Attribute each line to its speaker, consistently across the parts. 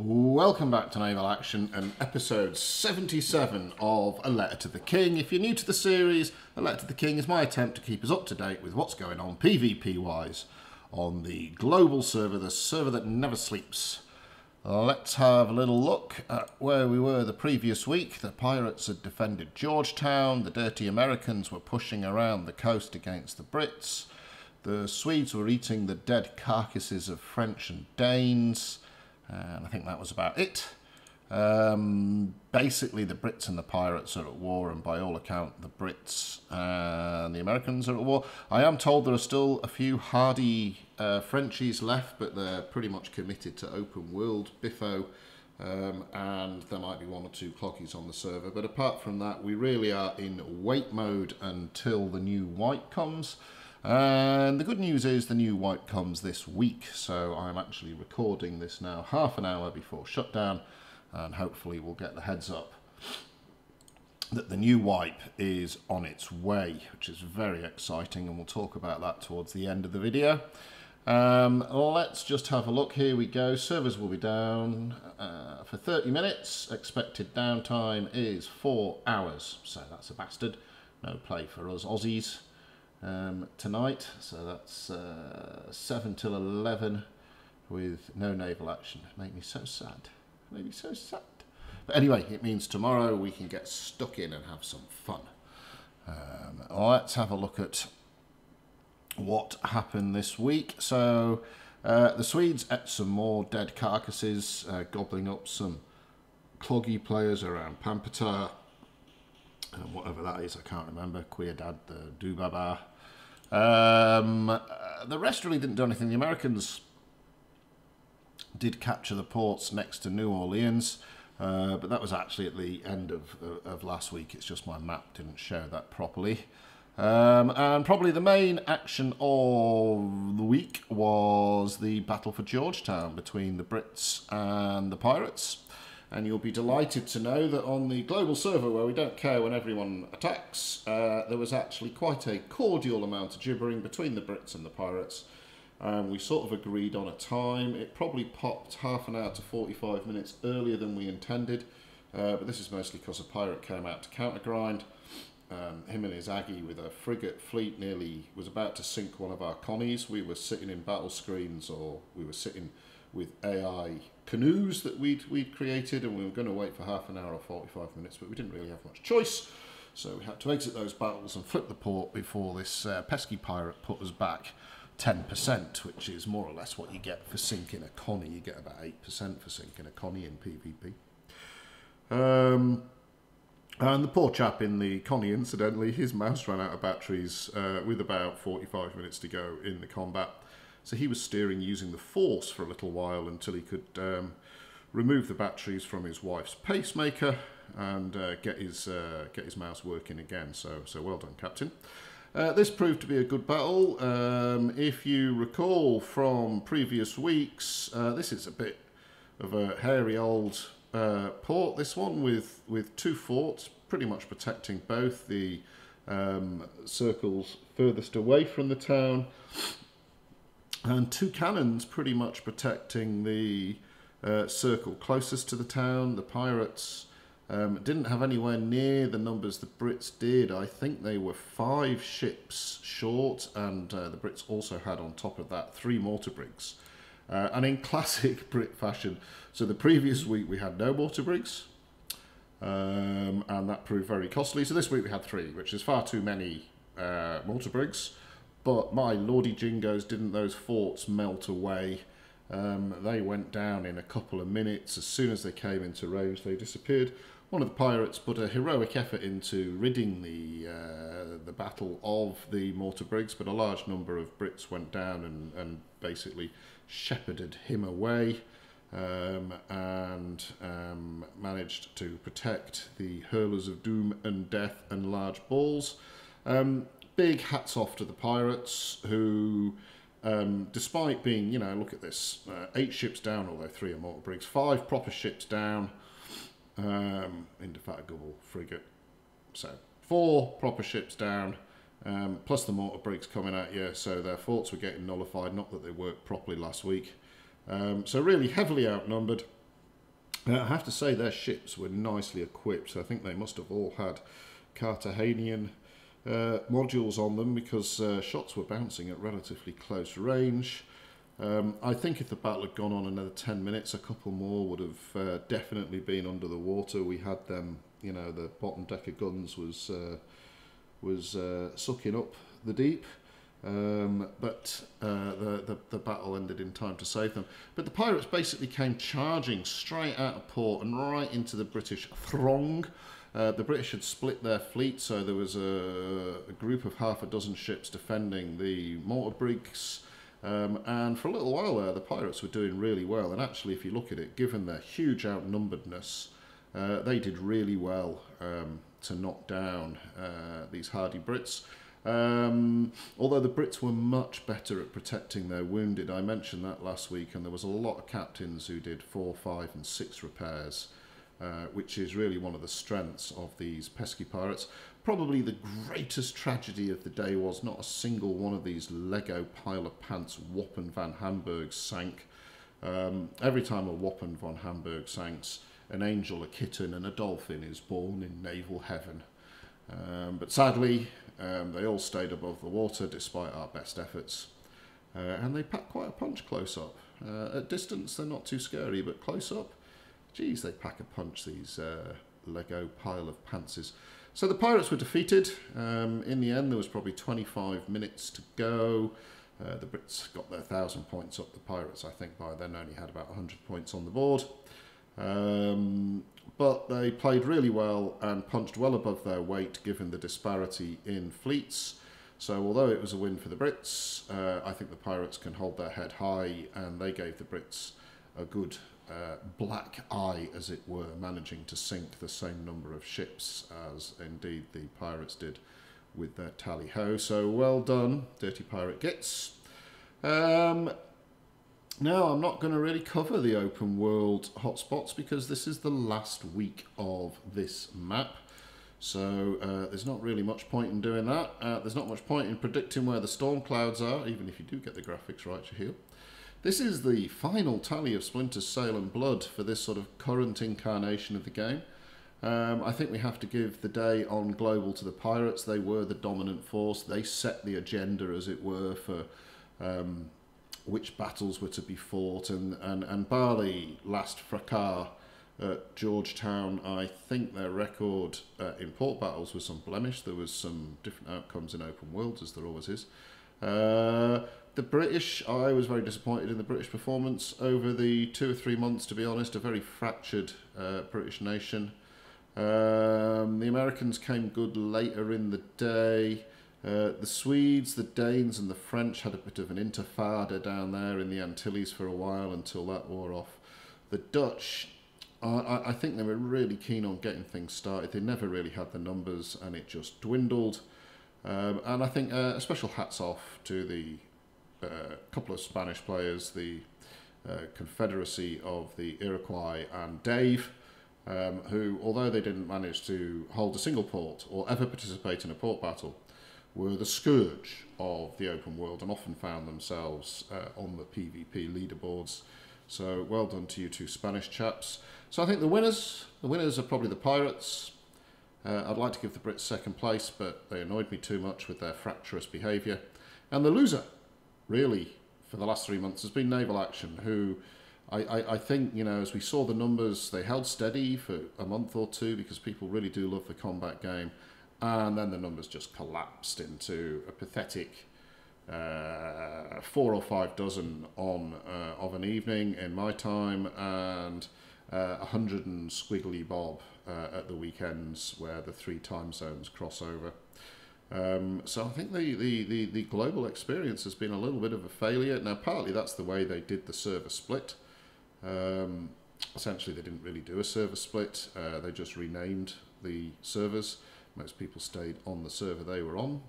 Speaker 1: Welcome back to Naval Action and episode 77 of A Letter to the King. If you're new to the series, A Letter to the King is my attempt to keep us up to date with what's going on PvP-wise on the global server, the server that never sleeps. Let's have a little look at where we were the previous week. The pirates had defended Georgetown, the dirty Americans were pushing around the coast against the Brits, the Swedes were eating the dead carcasses of French and Danes, and I think that was about it. Basically, the Brits and the pirates are at war, and by all account, the Brits and the Americans are at war. I am told there are still a few hardy Frenchies left, but they're pretty much committed to open world Biffo, and there might be one or two cloggies on the server. But apart from that, we really are in wait mode until the new wipe comes. And the good news is the new wipe comes this week, so I'm actually recording this now half an hour before shutdown, and hopefully we'll get the heads up that the new wipe is on its way, which is very exciting, and we'll talk about that towards the end of the video. Let's just have a look. Here we go. Servers will be down for 30 minutes. Expected downtime is 4 hours, so that's a bastard. No play for us Aussies tonight, so that's 7 till 11 with no naval action. Make me so sad. Make me so sad. But anyway, it means tomorrow we can get stuck in and have some fun. Let's have a look at what happened this week. So the Swedes ate some more dead carcasses, gobbling up some cloggy players around Pampatar. Whatever that is, I can't remember. Queerdad, the Dubaba. The rest really didn't do anything. The Americans did capture the ports next to New Orleans, but that was actually at the end of last week. It's just my map didn't show that properly. And probably the main action of the week was the battle for Georgetown between the Brits and the pirates. And you'll be delighted to know that on the global server, where we don't care when everyone attacks, there was actually quite a cordial amount of gibbering between the Brits and the pirates. We sort of agreed on a time. It probably popped half an hour to 45 minutes earlier than we intended, but this is mostly because a pirate came out to countergrind. Him and his Aggie with a frigate fleet nearly was about to sink one of our connies. We were sitting in battle screens, or we were sitting with AI canoes that we'd created, and we were going to wait for half an hour or 45 minutes, but we didn't really have much choice, so we had to exit those battles and flip the port before this pesky pirate put us back 10%, which is more or less what you get for sinking a connie. You get about 8% for sinking a connie in PvP. And the poor chap in the connie, incidentally, his mouse ran out of batteries with about 45 minutes to go in the combat. So he was steering using the force for a little while until he could remove the batteries from his wife's pacemaker and get his mouse working again. So well done, Captain. This proved to be a good battle. If you recall from previous weeks, this is a bit of a hairy old port. This one with two forts, pretty much protecting both the circles furthest away from the town, and two cannons pretty much protecting the circle closest to the town. The pirates didn't have anywhere near the numbers the Brits did. I think they were 5 ships short, and the Brits also had on top of that 3 mortar brigs. And in classic Brit fashion, so the previous week we had no mortar brigs, and that proved very costly. So this week we had 3, which is far too many mortar brigs. But my lordy jingos, didn't those forts melt away? They went down in a couple of minutes. As soon as they came into range, they disappeared. One of the pirates put a heroic effort into ridding the battle of the mortar brigs, but a large number of Brits went down and basically shepherded him away, and managed to protect the hurlers of doom and death and large balls. Big hats off to the pirates who, despite being, you know, look at this, 8 ships down, although 3 are mortar brigs, 5 proper ships down, Indefatigable frigate, so 4 proper ships down, plus the mortar brigs coming at you, so their forts were getting nullified, not that they worked properly last week. So really heavily outnumbered, I have to say their ships were nicely equipped. I think they must have all had Cartagenian modules on them, because shots were bouncing at relatively close range. I think if the battle had gone on another 10 minutes, a couple more would have definitely been under the water. We had them, you know, the bottom decker guns was sucking up the deep. But the battle ended in time to save them. But the pirates basically came charging straight out of port and right into the British throng. The British had split their fleet, so there was a group of half a dozen ships defending the mortar brigs. And for a little while there, the pirates were doing really well. And actually, if you look at it, given their huge outnumberedness, they did really well to knock down these hardy Brits. Although the Brits were much better at protecting their wounded. I mentioned that last week, and there was a lot of captains who did 4, 5 and 6 repairs, which is really one of the strengths of these pesky pirates. Probably the greatest tragedy of the day was not a single one of these Lego pile of pants Wappen van Hamburg sank. Every time a Wappen von Hamburg sinks, an angel, a kitten and a dolphin is born in naval heaven. But sadly, they all stayed above the water despite our best efforts. And they pack quite a punch close up. At distance, they're not too scary, but close up, geez, they pack a punch, these Lego pile of pantses. So the pirates were defeated. In the end, there was probably 25 minutes to go. The Brits got their 1,000 points up. The pirates, I think, by then only had about 100 points on the board. But they played really well and punched well above their weight given the disparity in fleets. So although it was a win for the Brits, I think the pirates can hold their head high, and they gave the Brits a good black eye, as it were, managing to sink the same number of ships as indeed the pirates did with their tally-ho. So well done, Dirty Pirate Gits. Now, I'm not going to really cover the open world hotspots because this is the last week of this map. So there's not really much point in doing that. There's not much point in predicting where the storm clouds are, even if you do get the graphics right, Shahil. This is the final tally of Splinters, Sail and Blood for this sort of current incarnation of the game. I think we have to give the day on Global to the Pirates. They were the dominant force. They set the agenda, as it were, for which battles were to be fought. And Barley last fracas at Georgetown, I think their record in port battles was unblemished. There was some different outcomes in open worlds, as there always is. The British, I was very disappointed in the British performance over the 2 or 3 months, to be honest. A very fractured British nation. The Americans came good later in the day. The Swedes, the Danes and the French had a bit of an intifada down there in the Antilles for a while until that wore off. The Dutch, I think they were really keen on getting things started. They never really had the numbers and it just dwindled. And I think a special hats off to the couple of Spanish players, the Confederacy of the Iroquois and Dave, who, although they didn't manage to hold a single port or ever participate in a port battle, were the scourge of the open world and often found themselves on the PvP leaderboards. So well done to you two Spanish chaps. So I think the winners are probably the Pirates. I'd like to give the Brits second place, but they annoyed me too much with their fractious behaviour. And the loser, really, for the last 3 months has been Naval Action, who I think, you know, as we saw the numbers, they held steady for a month or two because people really do love the combat game. And then the numbers just collapsed into a pathetic 4 or 5 dozen of an evening in my time, and 100 and squiggly bob at the weekends where the 3 time zones cross over. So I think the global experience has been a little bit of a failure. Now, partly that's the way they did the server split. Essentially, they didn't really do a server split. They just renamed the servers. Most people stayed on the server they were on.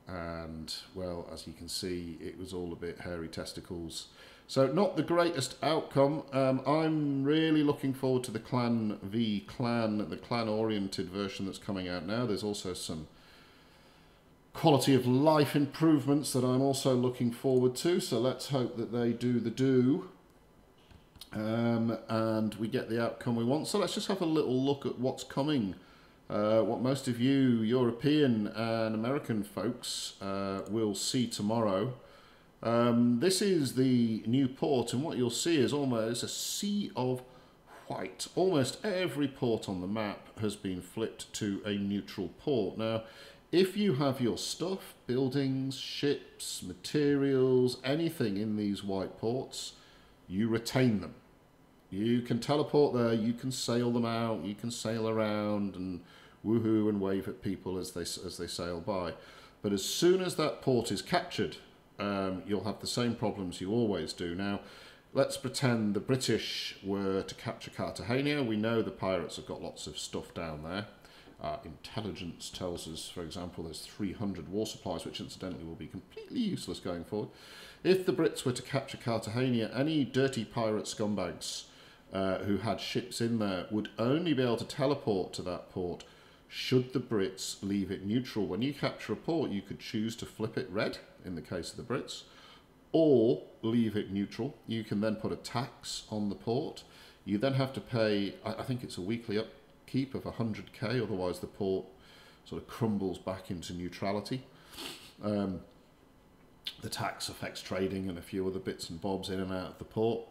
Speaker 1: And, well, as you can see, it was all a bit hairy testicles. So not the greatest outcome. I'm really looking forward to the Clan v Clan, the clan-oriented version that's coming out now. There's also some quality of life improvements that I'm also looking forward to. So let's hope that they do the do. and we get the outcome we want. So let's just have a little look at what's coming. What most of you European and American folks will see tomorrow. This is the new port, and what you'll see is almost a sea of white. Almost every port on the map has been flipped to a neutral port. Now, if you have your stuff, buildings, ships, materials, anything in these white ports, you retain them. You can teleport there, you can sail them out, you can sail around and woohoo and wave at people as they sail by. But as soon as that port is captured, you'll have the same problems you always do. Now, let's pretend the British were to capture Cartagena. We know the pirates have got lots of stuff down there. Intelligence tells us, for example, there's 300 war supplies, which incidentally will be completely useless going forward. If the Brits were to capture Cartagena, any dirty pirate scumbags who had ships in there would only be able to teleport to that port should the Brits leave it neutral. When you capture a port, you could choose to flip it red, in the case of the Brits, or leave it neutral. You can then put a tax on the port. You then have to pay, I think it's a weekly upkeep of 100k, otherwise the port sort of crumbles back into neutrality. The tax affects trading and a few other bits and bobs in and out of the port.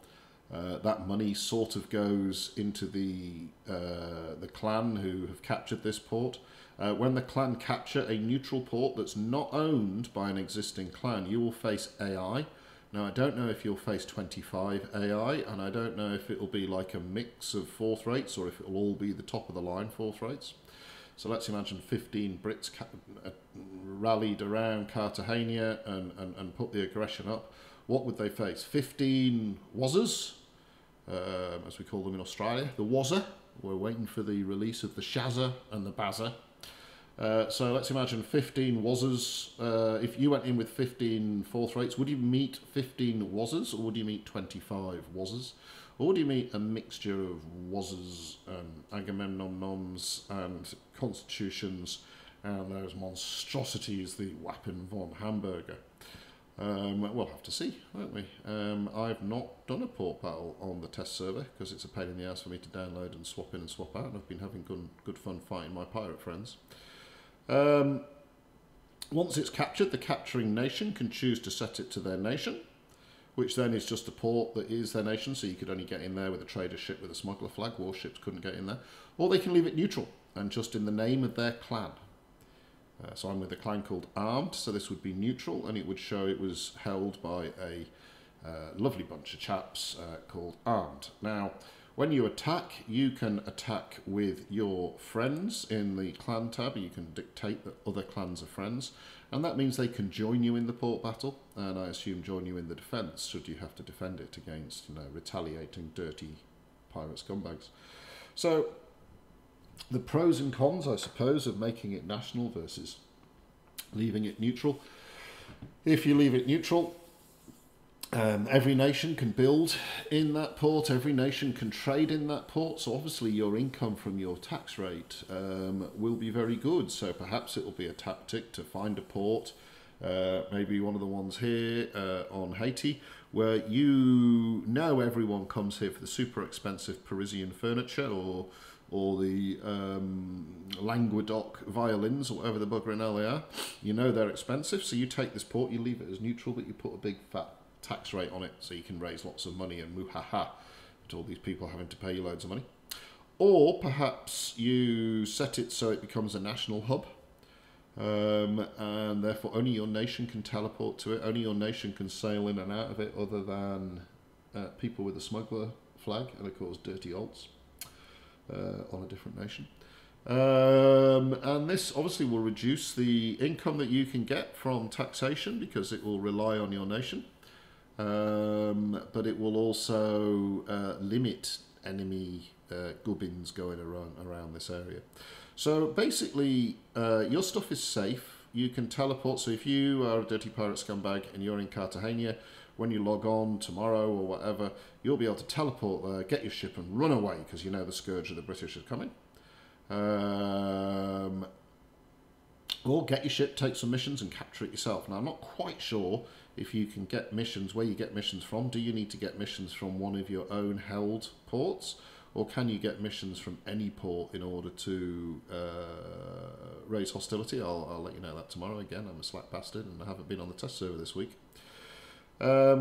Speaker 1: That money sort of goes into the clan who have captured this port. When the clan capture a neutral port that's not owned by an existing clan, you will face AI. Now, I don't know if you'll face 25 AI, and I don't know if it'll be like a mix of fourth rates or if it'll all be the top of the line fourth rates. So let's imagine 15 Brits rallied around Cartagena and put the aggression up. What would they face? 15 Wazzers, as we call them in Australia. The Wazzer. We're waiting for the release of the Shazza and the Bazza. So let's imagine 15 Wazzers. If you went in with 15 fourth rates, would you meet 15 Wazzers, or would you meet 25 Wazzers? Or would you meet a mixture of Wazzers and Agamemnon-noms and Constitutions and those monstrosities, the Wappen von Hamburger? We'll have to see, won't we? I've not done a port battle on the test server because it's a pain in the ass for me to download and swap in and swap out, and I've been having good fun fighting my pirate friends. Once it's captured, the capturing nation can choose to set it to their nation, which then is just a port that is their nation, so you could only get in there with a trader ship with a smuggler flag. Warships couldn't get in there. Or they can leave it neutral and just in the name of their clan. So I'm with a clan called Armed, so this would be neutral, and it would show it was held by a lovely bunch of chaps called Armed. Now, when you can attack with your friends in the clan tab. You can dictate that other clans are friends, and that means they can join you in the port battle, and I assume join you in the defence should you have to defend it against, retaliating dirty pirate scumbags. So the pros and cons, I suppose, of making it national versus leaving it neutral. If you leave it neutral, every nation can build in that port, every nation can trade in that port, so obviously your income from your tax rate will be very good. So perhaps it will be a tactic to find a port, maybe one of the ones here on Haiti, where everyone comes here for the super expensive Parisian furniture or the Languedoc violins, or whatever the bugger and hell they are. They're expensive, so you take this port, you leave it as neutral, but you put a big fat tax rate on it so you can raise lots of money and moo-ha-ha at all these people having to pay you loads of money. Or perhaps you set it so it becomes a national hub, and therefore only your nation can teleport to it, only your nation can sail in and out of it, other than people with a smuggler flag and of course dirty alts on a different nation. And this obviously will reduce the income that you can get from taxation because it will rely on your nation. But it will also limit enemy gubbins going around this area. So basically, your stuff is safe. You can teleport. So if you are a dirty pirate scumbag and you're in Cartagena, when you log on tomorrow or whatever, you'll be able to teleport there, get your ship and run away because you know the scourge of the British is coming. Or get your ship, take some missions and capture it yourself. Now, I'm not quite sure if you can get missions, where you get missions from. Do you need to get missions from one of your own held ports, or can you get missions from any port in order to raise hostility? I'll let you know that tomorrow. Again, I'm a slack bastard and I haven't been on the test server this week. There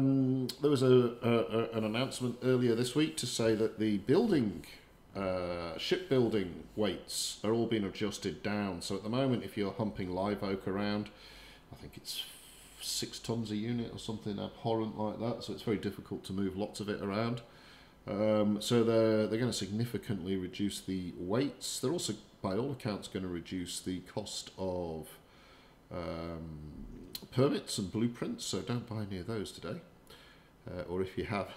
Speaker 1: was an announcement earlier this week to say that the shipbuilding weights are all being adjusted down. So at the moment, if you're humping live oak around, I think it's 6 tons a unit or something abhorrent like that. So it's very difficult to move lots of it around. So they're going to significantly reduce the weights. They're also, by all accounts, going to reduce the cost of permits and blueprints. So don't buy any of those today, or if you have.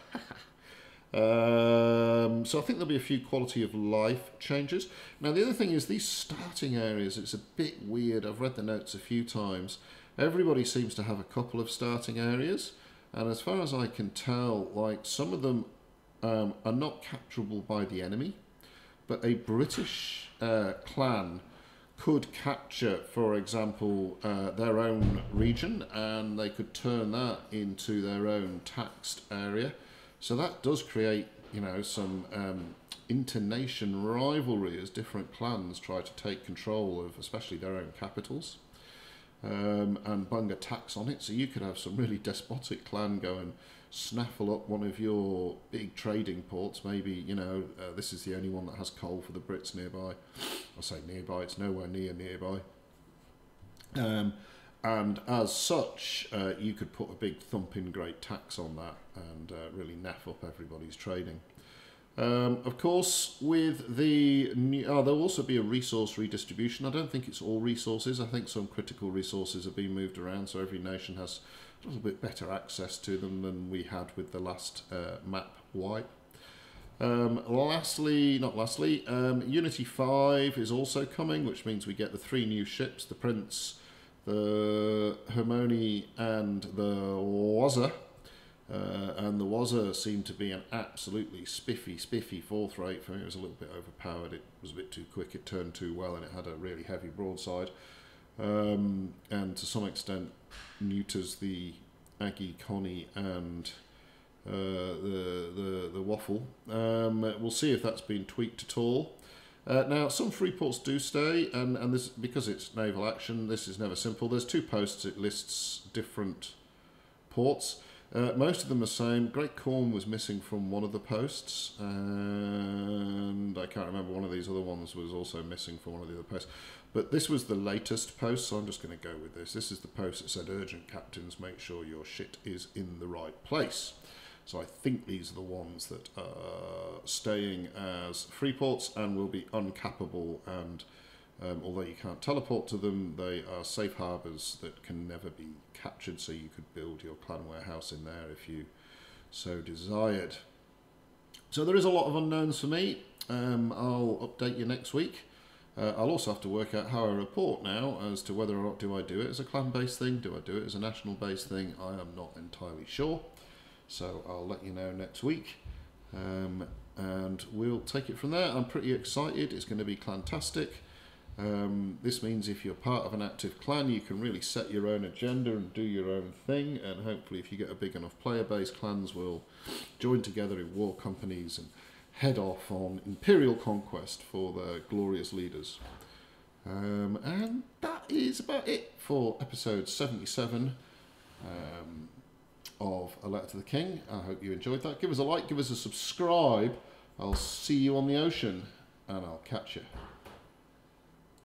Speaker 1: So I think there'll be a few quality of life changes. Now the other thing is these starting areas, it's a bit weird. I've read the notes a few times. Everybody seems to have a couple of starting areas, and as far as I can tell, like some of them are not capturable by the enemy, but a British clan could capture, for example, their own region, and they could turn that into their own taxed area. So that does create, you know, some inter-nation rivalry as different clans try to take control of, especially their own capitals, and bung a tax on it. So you could have some really despotic clan go and snaffle up one of your big trading ports. Maybe, you know, this is the only one that has coal for the Brits nearby. I say nearby, it's nowhere nearby. And as such, you could put a big thumping great tax on that and really naff up everybody's trading. Of course, with the new, there'll also be a resource redistribution. I don't think it's all resources. I think some critical resources are being moved around, so every nation has a little bit better access to them than we had with the last map wipe. Unity 5 is also coming, which means we get the 3 new ships, the Prince, the Hermione and the Wazza. And the Wazza seemed to be an absolutely spiffy 4th rate. For me, it was a little bit overpowered. It was a bit too quick, it turned too well, and it had a really heavy broadside. And to some extent neuters the Aggie, Connie and the Waffle. We'll see if that's been tweaked at all. Now, some free ports do stay, and this, because it's naval action, this is never simple. There's 2 posts, it lists different ports. Most of them are the same. Great Corn was missing from one of the posts, and I can't remember, one of these other ones was also missing from one of the other posts. But this was the latest post, so I'm just going to go with this. This is the post that said, urgent captains, make sure your shit is in the right place. So I think these are the ones that are staying as free ports and will be uncappable, and although you can't teleport to them, they are safe harbours that can never be captured, so you could build your clan warehouse in there if you so desired. So there is a lot of unknowns for me. I'll update you next week. I'll also have to work out how I report now as to whether or not do I do it as a clan-based thing, do I do it as a national-based thing. I am not entirely sure. So I'll let you know next week, and we'll take it from there. I'm pretty excited. It's going to be clantastic. This means if you're part of an active clan, you can really set your own agenda and do your own thing, and hopefully if you get a big enough player base, clans will join together in war companies and head off on imperial conquest for their glorious leaders. And that is about it for episode 77 of A Letter to the King. I hope you enjoyed that. Give us a like, give us a subscribe. I'll see you on the ocean, and I'll catch you.